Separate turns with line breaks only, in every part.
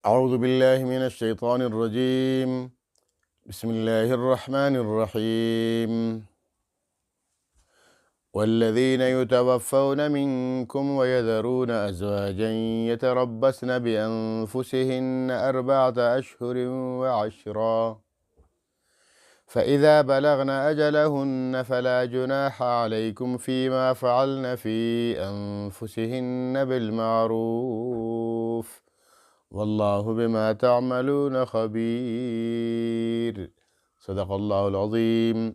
اعوذ باللہ من الشیطان الرجیم بسم اللہ الرحمن الرحیم والذین یتوفون منکم ویذرون ازواجا یتربصن بانفسهن اربعة اشہر وعشرا فإذا بلغن أجلهن فلا جناح عليكم فيما فعلن في أنفسهن بالمعروف واللہ بما تعملون خبیر۔ صدق اللہ العظیم۔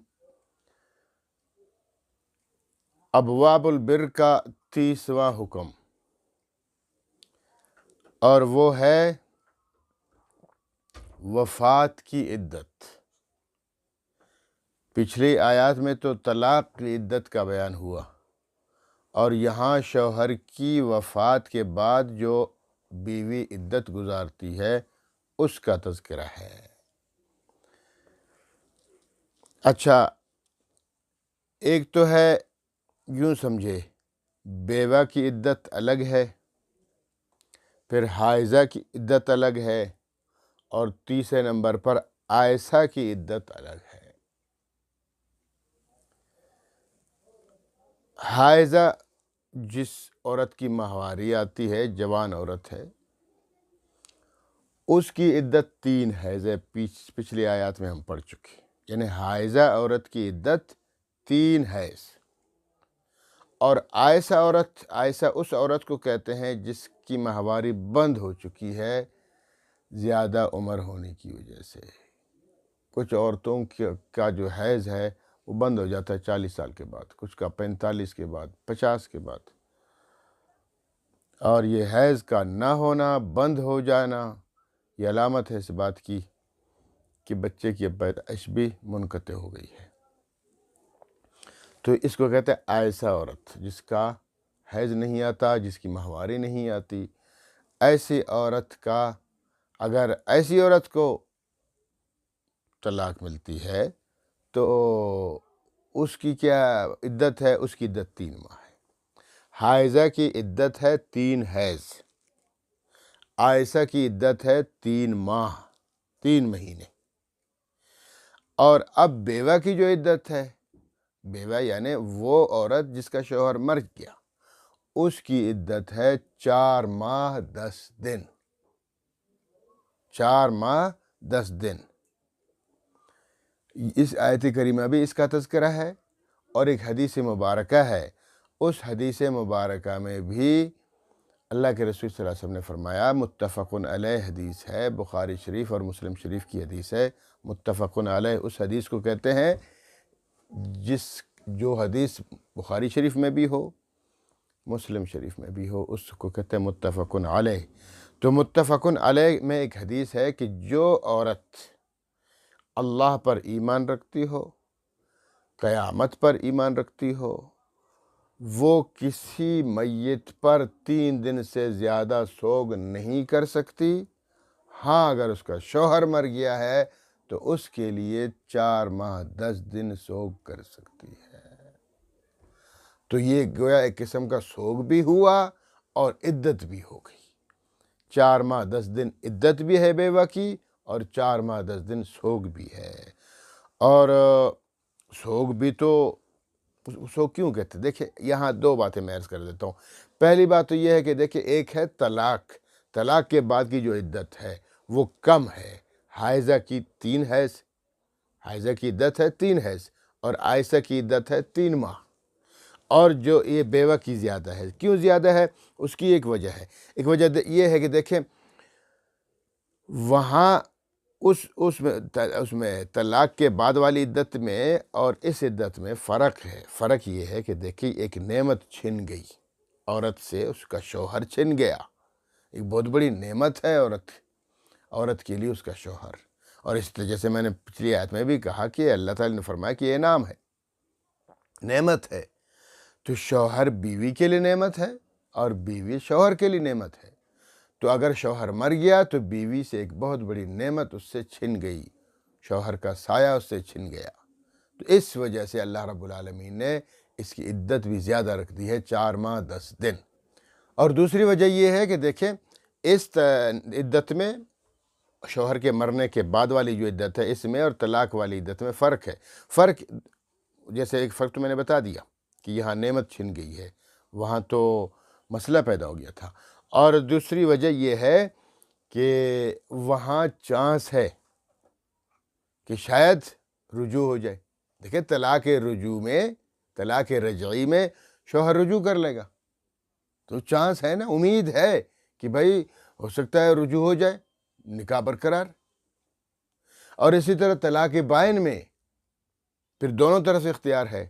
ابواب البر کا 30واں حکم، اور وہ ہے وفات کی عدت۔ پچھلی آیات میں تو طلاق کی عدت کا بیان ہوا، اور یہاں شوہر کی وفات کے بعد جو بیوی عدت گزارتی ہے اس کا تذکرہ ہے۔ اچھا، ایک تو ہے یوں سمجھے بیوہ کی عدت الگ ہے، پھر حائضہ کی عدت الگ ہے، اور تیسرے نمبر پر عائشہ کی عدت الگ ہے۔ حائضہ جس عورت کی ماہواری آتی ہے، جوان عورت ہے، اس کی عدت 3 حیض پچھلی آیات میں ہم پڑھ چکے، یعنی حائضہ عورت کی عدت 3 حیض۔ اور عائشہ اس عورت کو کہتے ہیں جس کی ماہواری بند ہو چکی ہے زیادہ عمر ہونے کی وجہ سے۔ کچھ عورتوں کا جو حیض ہے وہ بند ہو جاتا ہے 40 سال کے بعد، کچھ کا 45 کے بعد، 50 کے بعد۔ اور یہ حیض کا نہ ہونا، بند ہو جانا، یہ علامت ہے اس بات کی کہ بچے کی پیدائش بھی منقطع ہو گئی ہے۔ تو اس کو کہتے ہیں عائشہ عورت، جس کا حیض نہیں آتا، جس کی ماہواری نہیں آتی۔ ایسی عورت کو طلاق ملتی ہے تو اس کی کیا عدت ہے؟ اس کی عدت 3 ماہ ہے۔ حائضہ کی عدت ہے 3 حیض، عائشہ کی عدت ہے 3 ماہ، 3 مہینے۔ اور اب بیوہ کی جو عدت ہے، بیوہ یعنی وہ عورت جس کا شوہر مر گیا، اس کی عدت ہے 4 ماہ 10 دن۔ 4 ماہ 10 دن۔ اس آیت کریمہ بھی اس کا تذکرہ ہے، اور ایک حدیث مبارکہ ہے۔ اس حدیث مبارکہ میں بھی اللہ کے رسول صلی اللہ علیہ وسلم نے فرمایا، متفق علیہ حدیث ہے، بخاری شریف اور مسلم شریف کی حدیث ہے۔ متفق علیہ اس حدیث کو کہتے ہیں جو حدیث بخاری شریف میں بھی ہو، مسلم شریف میں بھی ہو، اس کو کہتے ہیں متفق علیہ۔ تو متفق علیہ میں ایک حدیث ہے کہ جو عورت اللہ پر ایمان رکھتی ہو، قیامت پر ایمان رکھتی ہو، وہ کسی میت پر 3 دن سے زیادہ سوگ نہیں کر سکتی۔ ہاں، اگر اس کا شوہر مر گیا ہے تو اس کے لیے 4 ماہ 10 دن سوگ کر سکتی ہے۔ تو یہ گویا ایک قسم کا سوگ بھی ہوا اور عدت بھی ہو گئی۔ 4 ماہ 10 دن عدت بھی ہے بیوہ کی، اور 4 ماہ 10 دن سوگ بھی ہے۔ اور سوگ بھی تو سوگ کیوں کہتے ہیں؟ دیکھیں، یہاں 2 باتیں میں عرض کر دیتا ہوں۔ پہلی بات تو یہ ہے کہ دیکھیں، ایک ہے طلاق کے بعد کی جو عدت ہے وہ کم ہے۔ حائضہ کی 3 حیض، حائضہ کی عدت ہے 3 حیض، اور عائشہ کی عدت ہے 3 ماہ۔ اور جو یہ بیوہ کی زیادہ ہے، کیوں زیادہ ہے؟ اس کی ایک وجہ ہے۔ ایک وجہ یہ ہے کہ دیکھیں، وہاں اس میں طلاق کے بعد والی عدت میں اور اس عدت میں فرق ہے۔ فرق یہ ہے کہ دیکھیں، ایک نعمت چھن گئی عورت سے، اس کا شوہر چھن گیا۔ ایک بہت بڑی نعمت ہے عورت کے لیے اس کا شوہر۔ اور اس طرح جیسے میں نے پچھلی آیت میں بھی کہا کہ اللہ تعالیٰ نے فرمایا کہ یہ انعام ہے، نعمت ہے۔ تو شوہر بیوی کے لیے نعمت ہے، اور بیوی شوہر کے لیے نعمت ہے۔ تو اگر شوہر مر گیا تو بیوی سے ایک بہت بڑی نعمت اس سے چھن گئی، شوہر کا سایہ اس سے چھن گیا۔ تو اس وجہ سے اللہ رب العالمین نے اس کی عدت بھی زیادہ رکھ دی ہے، 4 ماہ 10 دن۔ اور دوسری وجہ یہ ہے کہ دیکھیں، اس عدت میں شوہر کے مرنے کے بعد والی جو عدت ہے اس میں اور طلاق والی عدت میں فرق ہے. فرق جیسے ایک فرق تو میں نے بتا دیا کہ یہاں نعمت چھن گئی ہے، وہاں تو مسئلہ پیدا ہو گیا تھا. اور دوسری وجہ یہ ہے کہ وہاں چانس ہے کہ شاید رجوع ہو جائے. دیکھیں طلاق رجوع میں، طلاق رجعی میں شوہر رجوع کر لے گا تو چانس ہے نا، امید ہے کہ بھائی ہو سکتا ہے رجوع ہو جائے، نکاح برقرار. اور اسی طرح طلاق بائن میں پھر دونوں طرف سے اختیار ہے.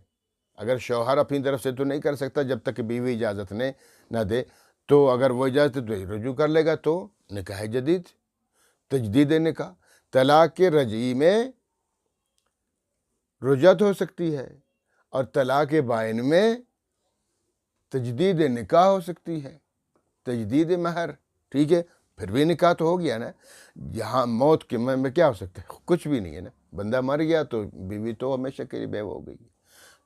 اگر شوہر اپنی طرف سے تو نہیں کر سکتا جب تک کہ بیوی اجازت نہ دے، تو اگر وہ اجازت دے رجوع کر لے گا تو نکاح جدید، تجدید نکاح. طلاق رجعی میں رجعت ہو سکتی ہے اور طلاق بائن میں تجدید نکاح ہو سکتی ہے، تجدید مہر. ٹھیک ہے، پھر بھی نکاح تو ہو گیا نا. یہاں موت کے میں کیا ہو سکتا ہے؟ کچھ بھی نہیں ہے نا. بندہ مر گیا تو بیوی تو ہمیشہ کے لیے بیوہ ہو گئی.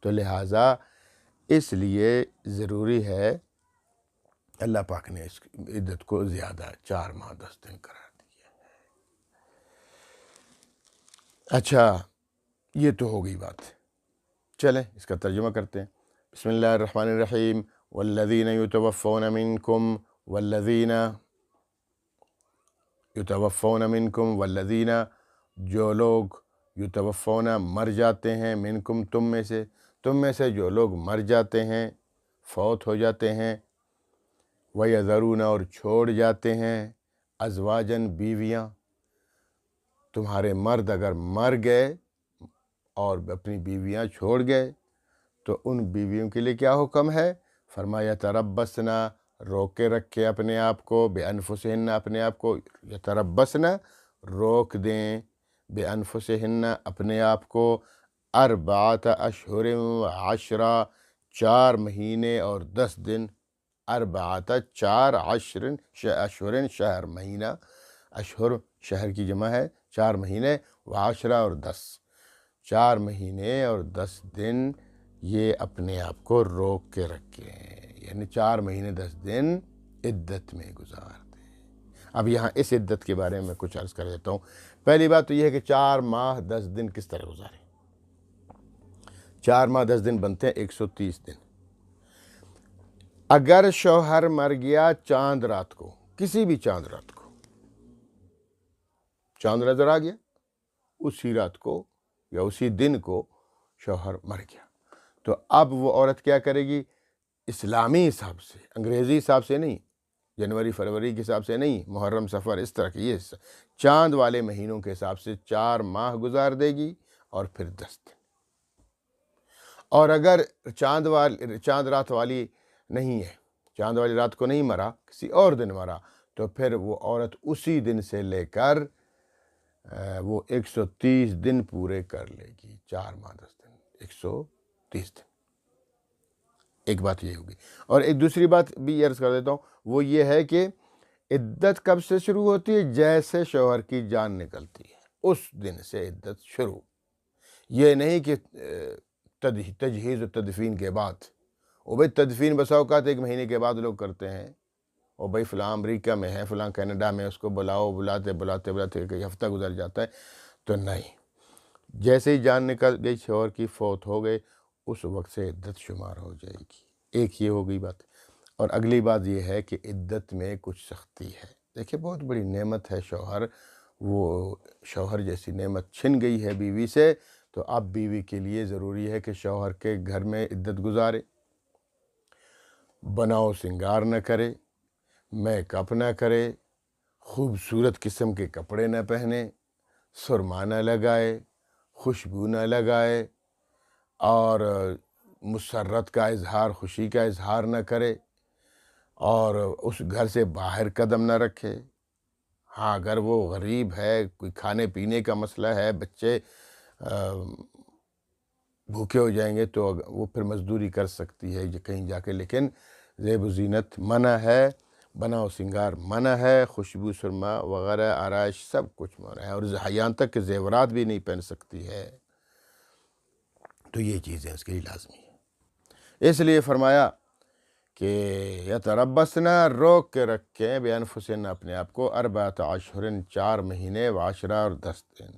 تو لہٰذا اس لیے ضروری ہے، اللہ پاک نے اس عدت کو زیادہ 4 ماہ 10 دن قرار دیا. اچھا، یہ تو ہو گئی بات. چلیں اس کا ترجمہ کرتے ہیں. بسم اللہ الرحمن الرحیم. والذین یتوفون منکم والذین جو لوگ یتوفون مر جاتے ہیں، منکم تم میں سے جو لوگ مر جاتے ہیں، فوت ہو جاتے ہیں، ویذرون اور چھوڑ جاتے ہیں، ازواجن بیویاں. تمہارے مرد اگر مر گئے اور اپنی بیویاں چھوڑ گئے تو ان بیویوں کے لیے کیا حکم ہے؟ فرمایا تربصنا، روک کے رکھے اپنے آپ کو، بانفسہن اپنے آپ کو، یتربصنا روک دیں، بانفسہن اپنے آپ کو، 4 اشہر و 10 4 مہینے اور 10 دن. 4 اشہر شہر مہینہ، اشہر شہر کی جمع ہے، 4 مہینے، و10 اور 10، 4 مہینے اور 10 دن یہ اپنے آپ کو روک کے رکھیں، یعنی 4 مہینے 10 دن عدت میں گزار دیں. اب یہاں اس عدت کے بارے میں کچھ عرض کر دیتا ہوں. پہلی بات تو یہ ہے کہ 4 ماہ 10 دن کس طرح گزاریں. 4 ماہ 10 دن بنتے ہیں 130 دن. اگر شوہر مر گیا چاند رات کو، کسی بھی چاند رات کو، چاند نظر آ گیا، اسی رات کو یا اسی دن کو شوہر مر گیا، تو اب وہ عورت کیا کرے گی؟ اسلامی حساب سے، انگریزی حساب سے نہیں، جنوری فروری کے حساب سے نہیں، محرم صفر اس طرح کی، یہ چاند والے مہینوں کے حساب سے 4 ماہ گزار دے گی اور پھر 10 دن. اور اگر چاند رات والی نہیں ہے، چاند والی رات کو نہیں مرا، کسی اور دن مرا، تو پھر وہ عورت اسی دن سے لے کر وہ 130 دن پورے کر لے گی. 4 ماہ 10 دن 130 دن. ایک بات یہ ہوگی. اور ایک دوسری بات بھی عرض کر دیتا ہوں، وہ یہ ہے کہ عدت کب سے شروع ہوتی ہے؟ جیسے شوہر کی جان نکلتی ہے اس دن سے عدت شروع. یہ نہیں کہ تجہیز و تدفین کے بعد. وہ بھائی تدفین بسا اوقات 1 مہینے کے بعد لوگ کرتے ہیں، اور بھائی فلاں امریکہ میں ہے، فلاں کینیڈا میں، اس کو بلاتے کئی ہفتہ گزر جاتا ہے. تو نہیں، جیسے ہی جان نکل گئی، شوہر کی فوت ہو گئے، اس وقت سے عدت شمار ہو جائے گی. ایک یہ ہو گئی بات. اور اگلی بات یہ ہے کہ عدت میں کچھ سختی ہے. دیکھیں بہت بڑی نعمت ہے شوہر، وہ شوہر جیسی نعمت چھن گئی ہے بیوی سے، تو اب بیوی کے لیے ضروری ہے کہ شوہر کے گھر میں عدت گزارے، بناؤ سنگار نہ کرے، میک اپ نہ کرے، خوبصورت قسم کے کپڑے نہ پہنے، سرما نہ لگائے، خوشبو نہ لگائے، اور مسرت کا اظہار، خوشی کا اظہار نہ کرے، اور اس گھر سے باہر قدم نہ رکھے. ہاں اگر وہ غریب ہے، کوئی کھانے پینے کا مسئلہ ہے، بچے بھوکے ہو جائیں گے تو وہ پھر مزدوری کر سکتی ہے کہیں جا کے، لیکن زیب و زینت منع ہے، بناؤ سنگار منع ہے، خوشبو سرما وغیرہ آرائش سب کچھ منع ہے، اور یہاں تک کہ زیورات بھی نہیں پہن سکتی ہے. تو یہ چیزیں اس کے لیے لازمی ہے. اس لیے فرمایا کہ یتربصنا روک کے رکھیں بانفسہن اپنے آپ کو 4 اشہر 4 مہینے و 10 اور 10 دن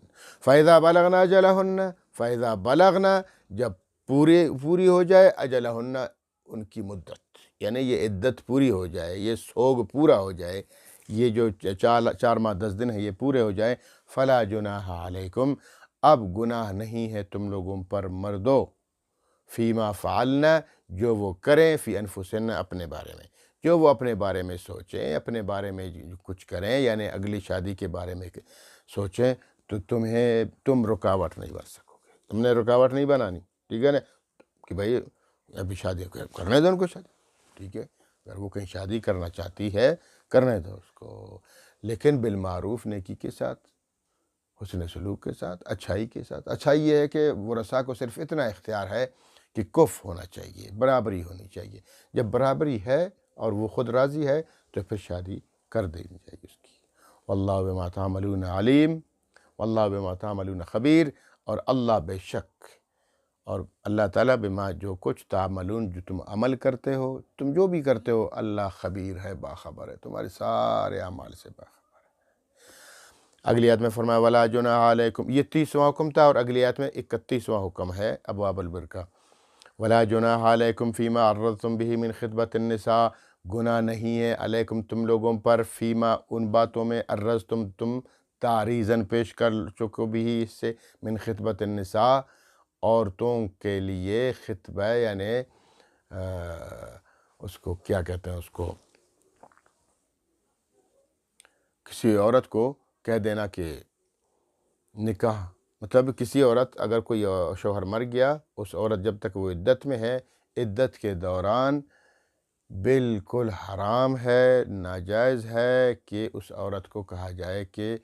فاذا بلغنا اجلہن فاذا بلغنا جب پوری ہو جائے اجلہن ان کی مدت، یعنی یہ عدت پوری ہو جائے، یہ سوگ پورا ہو جائے، یہ جو 4 ماہ 10 دن ہے یہ پورے ہو جائیں، فلا جناح علیکم اب گناہ نہیں ہے تم لوگوں پر مردو، فیما فعلنا جو وہ کریں، فی انفسہن اپنے بارے میں، جو وہ اپنے بارے میں سوچیں، اپنے بارے میں کچھ کریں، یعنی اگلی شادی کے بارے میں سوچیں، تو تم رکاوٹ نہیں بن سکو گے، تم نے رکاوٹ نہیں بنانی، ٹھیک ہے نا، کہ بھائی ابھی شادی کرنے دو ان کو شادی، ٹھیک ہے، اگر وہ کہیں شادی کرنا چاہتی ہے کرنے دو اس کو، لیکن بالمعروف، نیکی کے ساتھ، حسن سلوک کے ساتھ، اچھائی کے ساتھ۔ اچھائی یہ ہے کہ ورثاء کو صرف اتنا اختیار ہے کہ کف ہونا چاہیے، برابری ہونی چاہیے، جب برابری ہے اور وہ خود راضی ہے تو پھر شادی کر دینی چاہیے اس کی۔ واللہ بما تعملون علیم، واللہ بما تعملون خبیر، اور اللہ بے شک، اور اللہ تعالیٰ بما جو کچھ تعملون جو تم عمل کرتے ہو، تم جو بھی کرتے ہو، اللہ خبیر ہے، باخبر ہے، تمہارے سارے اعمال سے باخبر۔ اگلی آیت میں فرمایا ولا جناح علیکم، یہ 30واں حکم تھا، اور اگلی آیت میں 31واں حکم ہے ابواب البر کا۔ ولا جناح علیکم فیما عرضتم به من خطبۃ النساء، گناہ نہیں ہے علیکم تم لوگوں پر، فیما ان باتوں میں، عرضتم تم تعریضاً پیش کر چکو بھی، اس سے، من خطبۃ النساء عورتوں کے لیے، خطبہ یعنی اس کو کیا کہتے ہیں، اس کو کسی عورت کو کہہ دینا کہ نکاح، مطلب کسی عورت، اگر کوئی شوہر مر گیا، اس عورت جب تک وہ عدت میں ہے، عدت کے دوران بالکل حرام ہے، ناجائز ہے کہ اس عورت کو کہا جائے کہ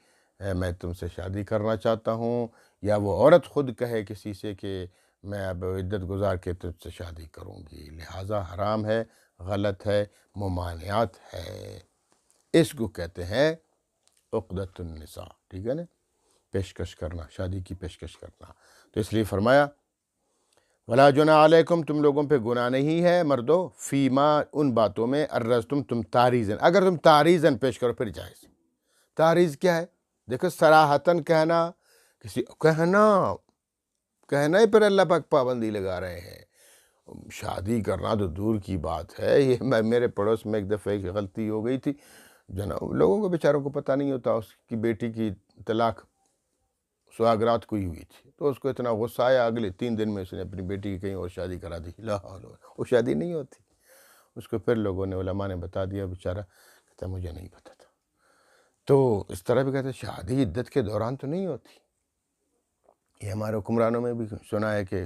میں تم سے شادی کرنا چاہتا ہوں، یا وہ عورت خود کہے کسی سے کہ میں اب عدت گزار کے تجھ سے شادی کروں گی، لہٰذا حرام ہے، غلط ہے، ممانعت ہے، اس کو کہتے ہیں عقدۃ النساء، ٹھیک ہے نا، پیشکش کرنا، شادی کی پیشکش کرنا۔ تو اس لیے فرمایا ولا جناح علیکم تم لوگوں پہ گناہ نہیں ہے مردو، فیما ان باتوں میں، عرضتم تم تعریضاً، اگر تم تعریضاً پیش کرو پھر جائز۔ تعریض کیا ہے؟ دیکھو صراحتاً کہنا، کسی کہنا ہی پر اللہ پاک پابندی لگا رہے ہیں، شادی کرنا تو دور کی بات ہے۔ یہ میرے پڑوس میں ایک دفعہ ایک غلطی ہو گئی تھی، جناب لوگوں کو بیچاروں کو پتہ نہیں ہوتا، اس کی بیٹی کی طلاق سہاگرات کو ہی ہوئی تھی، تو اس کو اتنا غصہ آیا، اگلے 3 دن میں اس نے اپنی بیٹی کی کہیں اور شادی کرا دی، لا حول ولا قوة، وہ شادی نہیں ہوتی۔ اس کو پھر لوگوں نے، علماء نے بتا دیا، بیچارہ کہتا مجھے نہیں پتہ تھا۔ تو اس طرح بھی کہتے شادی عدت کے دوران تو نہیں ہوتی، یہ ہمارے حکمرانوں میں بھی سنا ہے کہ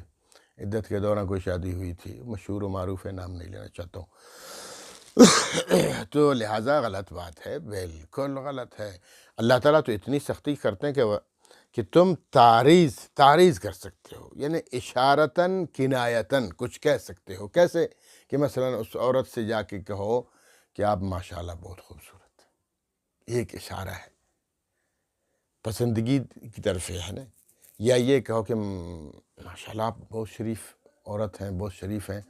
عدت کے دوران کوئی شادی ہوئی تھی، مشہور و معروف ہے، نام نہیں لینا چاہتا ہوں۔ تو لہٰذا غلط بات ہے، بالکل غلط ہے۔ اللہ تعالیٰ تو اتنی سختی کرتے ہیں کہ تم تعریض کر سکتے ہو، یعنی اشارتاً کنایتاً کچھ کہہ سکتے ہو، کیسے کہ مثلا اس عورت سے جا کے کہو کہ آپ ماشاءاللہ بہت خوبصورت ہیں، ایک اشارہ ہے، پسندگی کی طرف ہے نا، یا یہ کہو کہ ماشاءاللہ آپ بہت شریف عورت ہیں، بہت شریف ہیں،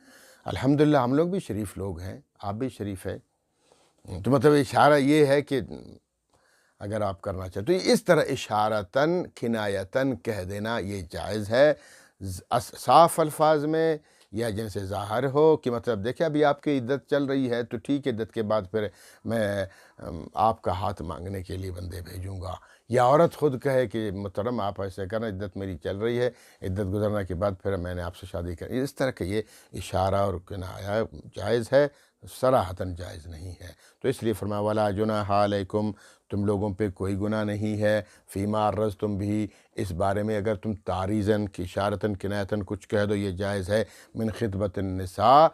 الحمدللہ ہم لوگ بھی شریف لوگ ہیں، آپ بھی شریف ہے، تو مطلب اشارہ یہ ہے کہ اگر آپ کرنا چاہیں تو اس طرح اشارتاً کنایتاً کہہ دینا یہ جائز ہے، صاف الفاظ میں، یا جن سے ظاہر ہو کہ مطلب دیکھیں ابھی آپ کی عدت چل رہی ہے تو ٹھیک ہے، عدت کے بعد پھر میں آپ کا ہاتھ مانگنے کے لیے بندے بھیجوں گا، یا عورت خود کہے کہ محترم آپ ایسے کرنا، عدت میری چل رہی ہے، عدت گزرنے کے بعد پھر میں نے آپ سے شادی کرنی، اس طرح کہ یہ اشارہ اور کنایہ جائز ہے، صراحتاً جائز نہیں ہے۔ تو اس لیے فرمایا ولا جناح علیکم تم لوگوں پہ کوئی گناہ نہیں ہے، فیما عرضتم بھی اس بارے میں، اگر تم تعریضاً کی اشارتاً کنایتاً کچھ کہہ دو، یہ جائز ہے، من خطبۃ النساء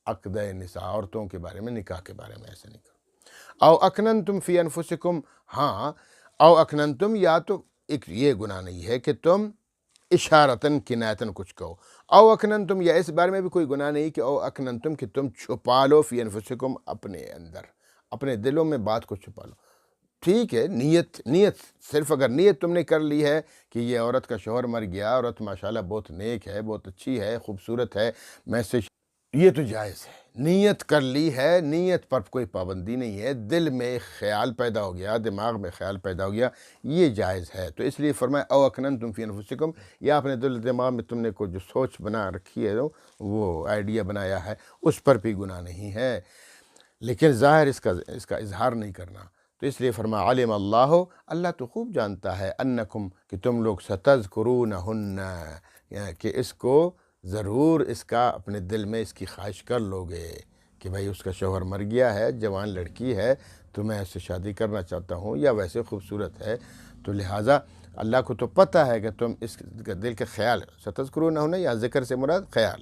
عقد نساء، عورتوں کے بارے میں، نکاح کے بارے میں ایسے نہیں کرو، او اکننتم فی انفسکم، ہاں او اکننتم، یا تو ایک یہ گناہ نہیں ہے کہ تم اشارتاً کنایتاً کچھ کہو، او اکننتم، یا اس بارے میں بھی کوئی گناہ نہیں کہ او اکننتم کہ تم چھپا لو، فی انفسکم اپنے اندر، اپنے دلوں میں بات کو چھپا لو، ٹھیک ہے، نیت صرف اگر نیت تم نے کر لی ہے کہ یہ عورت کا شوہر مر گیا، عورت ماشاءاللہ بہت نیک ہے، بہت اچھی ہے، خوبصورت ہے، میں سے یہ تو جائز ہے، نیت کر لی ہے، نیت پر کوئی پابندی نہیں ہے، دل میں ایک خیال پیدا ہو گیا، دماغ میں خیال پیدا ہو گیا، یہ جائز ہے۔ تو اس لیے فرمایا او اکننتم فی انفسکم، یا اپنے دل دماغ میں تم نے جو سوچ بنا رکھی ہے، وہ آئیڈیا بنایا ہے، اس پر بھی گناہ نہیں ہے، لیکن ظاہر اس کا اظہار نہیں کرنا۔ تو اس لیے فرمایا علم اللہ، اللہ تو خوب جانتا ہے، انکم کہ تم لوگ ستذکرونہن، کہ اس کو ضرور اس کا اپنے دل میں اس کی خواہش کر لو گے کہ بھائی اس کا شوہر مر گیا ہے، جوان لڑکی ہے، تو میں اس سے شادی کرنا چاہتا ہوں، یا ویسے خوبصورت ہے، تو لہٰذا اللہ کو تو پتہ ہے کہ تم اس دل کے خیال ستذکرونہن، یا ذکر سے مراد خیال،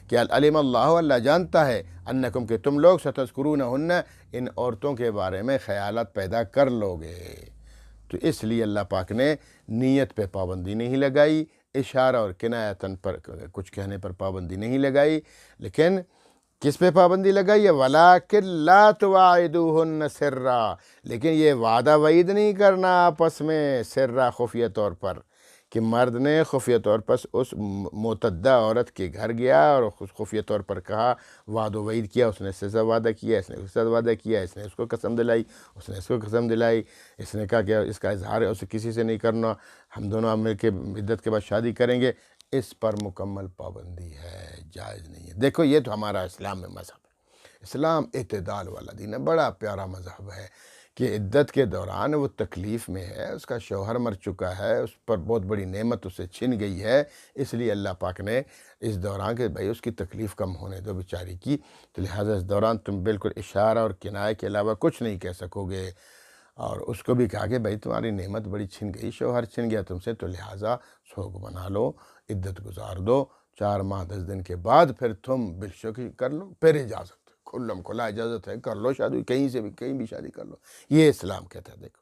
کہ علم اللہ، اللہ جانتا ہے، انکم کہ تم لوگ ستذکرونہن، ان عورتوں کے بارے میں خیالات پیدا کر لو گے۔ تو اس لیے اللہ پاک نے نیت پہ پابندی نہیں لگائی، اشارہ اور کنایتاً پر کچھ کہنے پر پابندی نہیں لگائی، لیکن کس پہ پابندی لگائی ہے؟ وَلَٰكِن لَا تُوَاعِدُوهُنَّ سِرًّا، لیکن یہ وعدہ وعید نہیں کرنا آپس میں سرًّا، خفیہ طور پر، کہ مرد نے خفیہ طور پر اس معتدہ عورت کے گھر گیا اور خفیہ طور پر کہا، وعد و وعید کیا، اس نے اس سے وعدہ کیا، اس نے اس سے وعدہ کیا، اس نے اس کو قسم دلائی، اس نے اس کو قسم دلائی، اس نے کہا کہ اس کا اظہار ہے اسے کسی سے نہیں کرنا، ہم دونوں مل کے عدت کے بعد شادی کریں گے، اس پر مکمل پابندی ہے، جائز نہیں ہے۔ دیکھو یہ تو ہمارا اسلام میں مذہب ہے، اسلام اعتدال والا دین ہے، بڑا پیارا مذہب ہے، کہ عدت کے دوران وہ تکلیف میں ہے، اس کا شوہر مر چکا ہے، اس پر بہت بڑی نعمت اسے چھن گئی ہے، اس لیے اللہ پاک نے اس دوران کہ بھائی اس کی تکلیف کم ہونے دو بیچاری کی، تو لہٰذا اس دوران تم بالکل اشارہ اور کنایہ کے علاوہ کچھ نہیں کہہ سکو گے، اور اس کو بھی کہا کہ بھائی تمہاری نعمت بڑی چھن گئی، شوہر چھن گیا تم سے، تو لہٰذا سوگ بنا لو، عدت گزار دو، 4 ماہ 10 دن کے بعد پھر تم بالشکر کر لو، پھر اجازت کھلم کھلا اجازت ہے، کر لو شادی، کہیں سے بھی کہیں بھی شادی کر لو، یہ اسلام کہتا ہے۔ دیکھو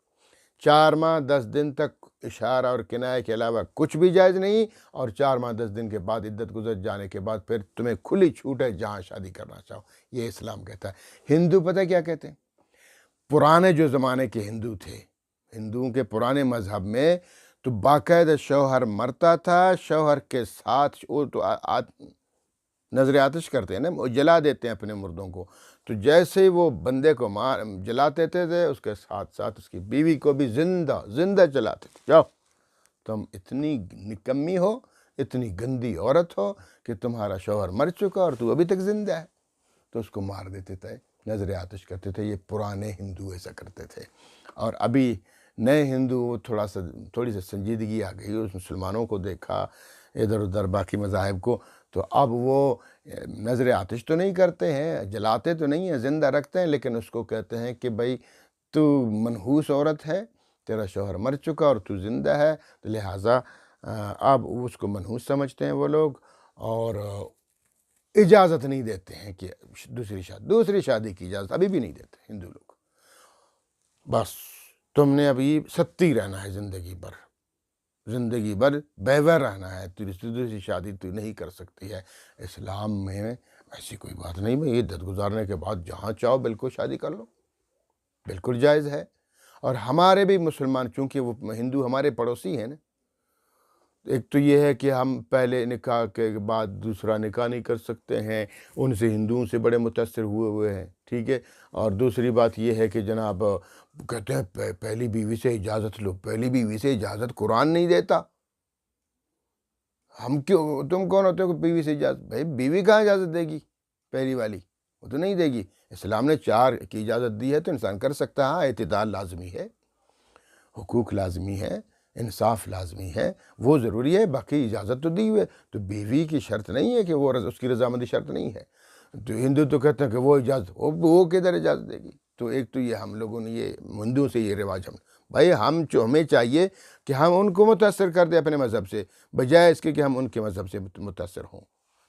4 ماہ 10 دن تک اشارہ اور کنایہ کے علاوہ کچھ بھی جائز نہیں، اور 4 ماہ 10 دن کے بعد عدت گزر جانے کے بعد پھر تمہیں کھلی چھوٹ ہے جہاں شادی کرنا چاہو، یہ اسلام کہتا ہے۔ ہندو پتہ کیا کہتے ہیں؟ پرانے جو زمانے کے ہندو تھے، ہندوؤں کے پرانے مذہب میں تو باقاعدہ شوہر مرتا تھا، شوہر کے ساتھ وہ تو نظر آتش کرتے ہیں نا، وہ جلا دیتے ہیں اپنے مردوں کو، تو جیسے ہی وہ بندے کو جلاتے تھے، اس کے ساتھ ساتھ اس کی بیوی کو بھی زندہ جلاتے تھے، جاؤ تم اتنی نکمی ہو، اتنی گندی عورت ہو کہ تمہارا شوہر مر چکا اور تو ابھی تک زندہ ہے، تو اس کو مار دیتے تھے، نظر آتش کرتے تھے۔ یہ پرانے ہندو ایسا کرتے تھے، اور ابھی نئے ہندو تھوڑی سی سنجیدگی آ گئی، اس مسلمانوں کو دیکھا، ادھر ادھر باقی مذاہب کو، تو اب وہ نظر آتش تو نہیں کرتے ہیں، جلاتے تو نہیں ہیں، زندہ رکھتے ہیں، لیکن اس کو کہتے ہیں کہ بھائی تو منحوس عورت ہے، تیرا شوہر مر چکا اور تو زندہ ہے، تو لہٰذا اب اس کو منحوس سمجھتے ہیں وہ لوگ، اور اجازت نہیں دیتے ہیں کہ دوسری شادی کی اجازت ابھی بھی نہیں دیتے ہندو لوگ۔ بس تم نے ابھی ستی رہنا ہے زندگی بھر بیوہ رہنا ہے، دوسری شادی تو نہیں کر سکتی ہے۔ اسلام میں ایسی کوئی بات نہیں، میں عدت گزارنے کے بعد جہاں چاہو بالکل شادی کر لو، بالکل جائز ہے۔ اور ہمارے بھی مسلمان، چونکہ وہ ہندو ہمارے پڑوسی ہیں نا، ایک تو یہ ہے کہ ہم پہلے نکاح کے بعد دوسرا نکاح نہیں کر سکتے ہیں، ان سے ہندوؤں سے بڑے متاثر ہوئے ہیں، ٹھیک ہے۔ اور دوسری بات یہ ہے کہ جناب کہتے ہیں پہلی بیوی سے اجازت لو، پہلی بیوی سے اجازت قرآن نہیں دیتا، ہم کیوں، تم کون ہوتے ہو کہ بیوی سے اجازت؟ بھائی بیوی کہاں اجازت دے گی، پہلی والی وہ تو نہیں دے گی۔ اسلام نے 4 کی اجازت دی ہے تو انسان کر سکتا ہے، ہاں اعتدال لازمی ہے، حقوق لازمی ہے، انصاف لازمی ہے، وہ ضروری ہے، باقی اجازت تو دی ہوئے، تو بیوی کی شرط نہیں ہے کہ وہ اس کی رضامندی شرط نہیں ہے۔ تو ہندو تو کہتے ہیں کہ وہ اجازت، وہ کدھر اجازت دے گی؟ تو ایک تو یہ ہم لوگوں نے یہ ہندوؤں سے یہ رواج، بھائی ہمیں چاہیے کہ ہم ان کو متاثر کر دیں اپنے مذہب سے، بجائے اس کے کہ ہم ان کے مذہب سے متاثر ہوں۔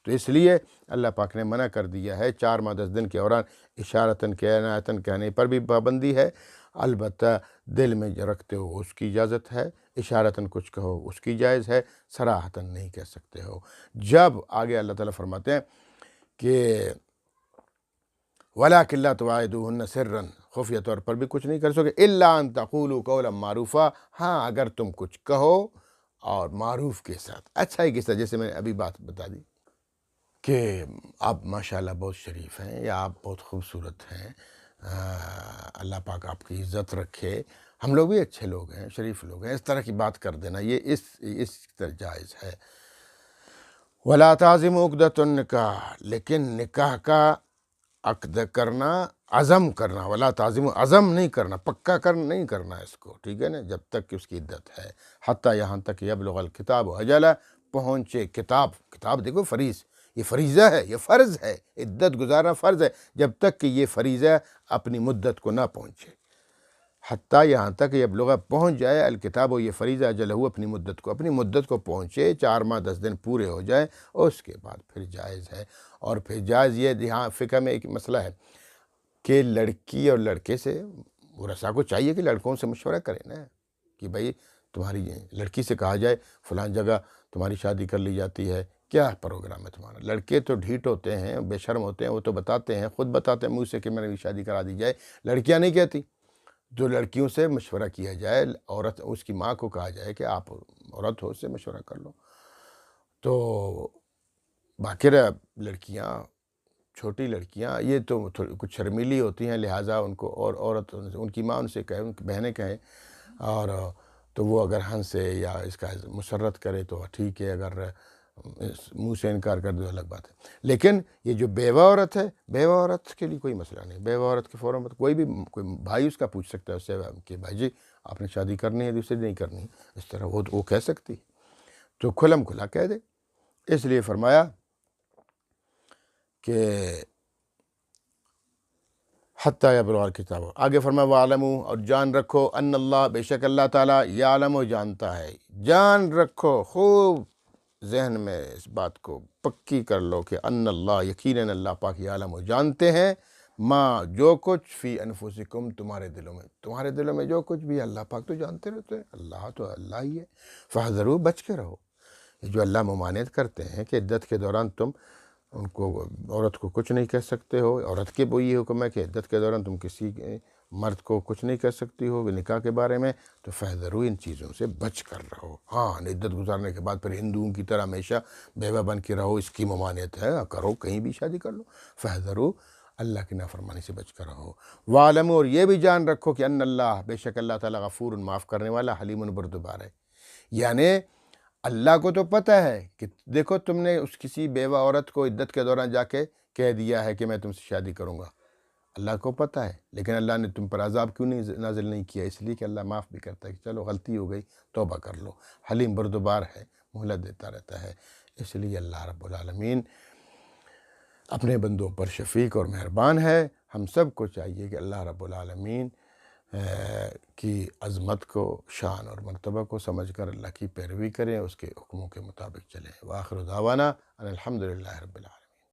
تو اس لیے اللہ پاک نے منع کر دیا ہے، 4 ماہ 10 دن کے دوران اشارتاً کنایتاً کہنے پر بھی پابندی ہے، البتہ دل میں جو رکھتے ہو اس کی اجازت ہے، اشارتاً کچھ کہو اس کی جائز ہے، صراحتاً نہیں کہہ سکتے ہو۔ جب آگے اللہ تعالیٰ فرماتے ہیں کہ وَلَٰكِن لَا تُوَاعِدُوهُنَّ سِرًّا، خفیہ طور پر بھی کچھ نہیں کر سکے، إِلَّا أَن تَقُولُوا قَوْلًا مَعْرُوفًا، ہاں اگر تم کچھ کہو اور معروف کے ساتھ، اچھائی کے ساتھ، جیسے میں نے ابھی بات بتا دی کہ آپ ماشاءاللہ بہت شریف ہیں یا آپ بہت خوبصورت ہیں، اللہ پاک آپ کی عزت رکھے، ہم لوگ بھی اچھے لوگ ہیں، شریف لوگ ہیں، اس طرح کی بات کر دینا یہ اس طرح جائز ہے۔ ولا تعزموا عقدۃ النکاح، لیکن نکاح کا عقد کرنا، عزم کرنا، ولا تعزم، عزم نہیں کرنا، پکا نہیں کرنا اس کو، ٹھیک ہے نا، جب تک کہ اس کی عدت ہے، حتیٰ یہاں تک یبلغ الکتاب اجلہ، پہنچے کتاب دیکھو فریض، یہ فریضہ ہے، یہ فرض ہے، عدت گزارنا فرض ہے، جب تک کہ یہ فریضہ اپنی مدت کو نہ پہنچے، حتیٰ یہاں تک یبلغ، پہنچ جائے، الکتاب و یہ فریضہ اجلہ، اپنی مدت کو پہنچے، 4 ماہ 10 دن پورے ہو جائیں، اور اس کے بعد پھر جائز ہے۔ اور پھر جائز یہ، یہاں فقہ میں ایک مسئلہ ہے کہ لڑکی اور لڑکے سے، ورثاء کو چاہیے کہ لڑکوں سے مشورہ کریں نا، کہ بھائی تمہاری لڑکی سے کہا جائے فلان جگہ تمہاری شادی کر لی جاتی ہے، کیا پروگرام ہے تمہارا؟ لڑکے تو ڈھیٹ ہوتے ہیں، بے شرم ہوتے ہیں، وہ تو بتاتے ہیں، خود بتاتے ہیں منہ سے کہ میری شادی کرا دی جائے، لڑکیاں نہیں کہتی۔ جو لڑکیوں سے مشورہ کیا جائے، عورت اس کی ماں کو کہا جائے کہ آپ عورت ہو، اس سے مشورہ کر لو۔ تو باقر لڑکیاں، چھوٹی لڑکیاں، یہ تو کچھ شرمیلی ہوتی ہیں، لہٰذا ان کو، اور عورت ان کی ماں ان سے کہے، ان کی بہنیں کہیں، اور تو وہ اگر ہنسے یا اس کا مسرت کرے تو ٹھیک ہے، اگر منہ سے انکار کر دو الگ بات ہے۔ لیکن یہ جو بیوہ عورت ہے، بیوہ عورت کے لیے کوئی مسئلہ نہیں، بیوہ عورت کے فوراً کوئی بھائی اس کا پوچھ سکتا ہے اس سے کہ بھائی جی آپ نے شادی کرنی ہے، دوسری نہیں کرنی، اس طرح وہ کہہ سکتی، تو کھلم کھلا کہہ دے۔ اس لیے فرمایا کہ حتیٰ یبلغ الکتاب، آگے فرمایا وَاعْلَمُوا، اور جان رکھو، ان اللہ، بے شک اللہ تعالیٰ، یعلم، جانتا ہے، جان رکھو، خوب ذہن میں اس بات کو پکی کر لو کہ ان اللہ، یقیناً اللہ پاک، یعلم، جانتے ہیں، ما، جو کچھ، فی انفسکم، تمہارے دلوں میں جو کچھ بھی، اللہ پاک تو جانتے رہتے ہیں، اللہ تو اللہ ہی ہے، فاحذروا، بچ کے رہو۔ یہ جو اللہ ممانعت کرتے ہیں کہ عدت کے دوران تم ان کو، عورت کو کچھ نہیں کہہ سکتے ہو، عورت کے وہ یہ حکم ہے کہ عدت کے دوران تم کسی مرد کو کچھ نہیں کہہ سکتی ہو نکاح کے بارے میں، تو فاحذروا، ان چیزوں سے بچ کر رہو۔ ہاں، عدت گزارنے کے بعد پھر ہندوؤں کی طرح ہمیشہ بیوہ بن کے رہو، اس کی ممانعت ہے، کرو، کہیں بھی شادی کر لو، فاحذروا، اللہ کی نافرمانی سے بچ کر رہو۔ وَاعْلَمُوا، اور یہ بھی جان رکھو کہ ان اللہ، بے شک اللہ تعالیٰ، غفور، معاف کرنے والا، حلیم، بردبار ہے، یعنی اللہ کو تو پتہ ہے کہ دیکھو تم نے اس کسی بیوہ عورت کو عدت کے دوران جا کے کہہ دیا ہے کہ میں تم سے شادی کروں گا، اللہ کو پتہ ہے، لیکن اللہ نے تم پر عذاب کیوں نہیں نازل نہیں کیا؟ اس لیے کہ اللہ معاف بھی کرتا ہے کہ چلو غلطی ہو گئی، توبہ کر لو، حلیم، بردبار ہے، مہلت دیتا رہتا ہے۔ اس لیے اللہ رب العالمین اپنے بندوں پر شفیق اور مہربان ہے۔ ہم سب کو چاہیے کہ اللہ رب العالمین کی عظمت کو، شان اور مرتبہ کو سمجھ کر اللہ کی پیروی کریں، اس کے حکموں کے مطابق چلیں۔ وآخر دعوانا ان الحمد للہ رب العالمین۔